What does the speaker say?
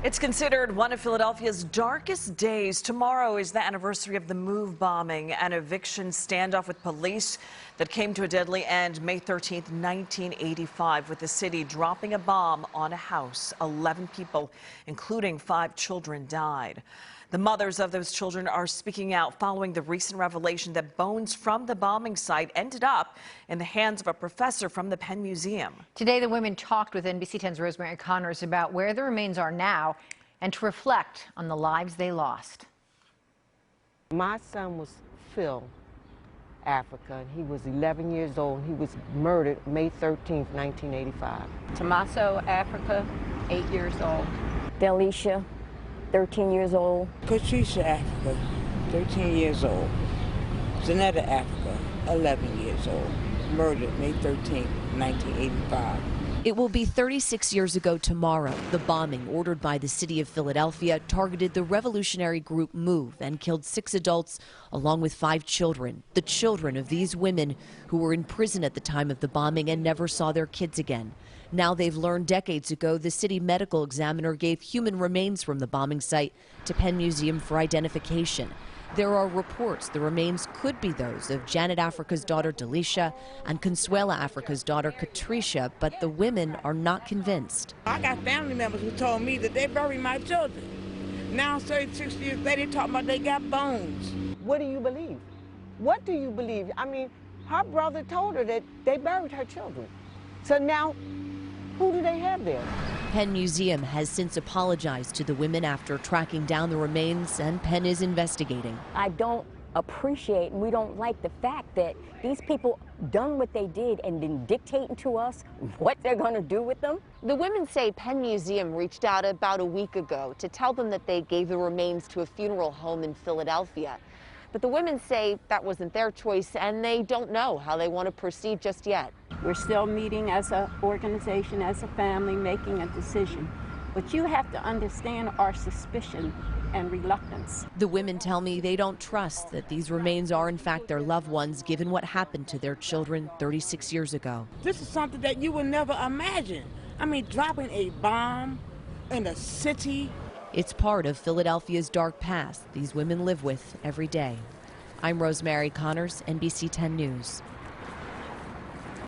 It's considered one of Philadelphia's darkest days. Tomorrow is the anniversary of the Move bombing, an eviction standoff with police that came to a deadly end May 13th, 1985, with the city dropping a bomb on a house. 11 people, including 5 children, died. The mothers of those children are speaking out following the recent revelation that bones from the bombing site ended up in the hands of a professor from the Penn Museum. Today, the women talked with NBC10's Rosemary about where the remains are now and to reflect on the lives they lost. My son was Phil, Africa, and he was 11 years old. He was murdered May 13th, 1985. Tommaso, Africa, 8 years old. Delisha, 13 years old. Patricia, Africa, 13 years old. Zanetta, Africa, 11 years old. Murdered May 13th, 1985. It will be 36 years ago tomorrow. The bombing ordered by the city of Philadelphia targeted the revolutionary group Move and killed 6 adults along with 5 children. The children of these women who were in prison at the time of the bombing and never saw their kids again. Now they've learned decades ago the city medical examiner gave human remains from the bombing site to Penn Museum for identification. There are reports the remains could be those of Janet Africa's daughter Delisha and Consuela Africa's daughter Patricia, but the women are not convinced. I got family members who told me that they buried my children. Now 36 years later, they talking about they got bones. What do you believe? What do you believe? I mean, her brother told her that they buried her children. So now, who do they have there? Penn Museum has since apologized to the women after tracking down the remains, and Penn is investigating. I don't appreciate and we don't like the fact that these people done what they did and been dictating to us what they're going to do with them. The women say Penn Museum reached out about a week ago to tell them that they gave the remains to a funeral home in Philadelphia. But the women say that wasn't their choice and they don't know how they want to proceed just yet. We're still meeting as an organization, as a family, making a decision. But you have to understand our suspicion and reluctance. The women tell me they don't trust that these remains are in fact their loved ones, given what happened to their children 36 years ago. This is something that you would never imagine. I mean, dropping a bomb in a city. It's part of Philadelphia's dark past these women live with every day. I'm Rosemary, NBC10 News.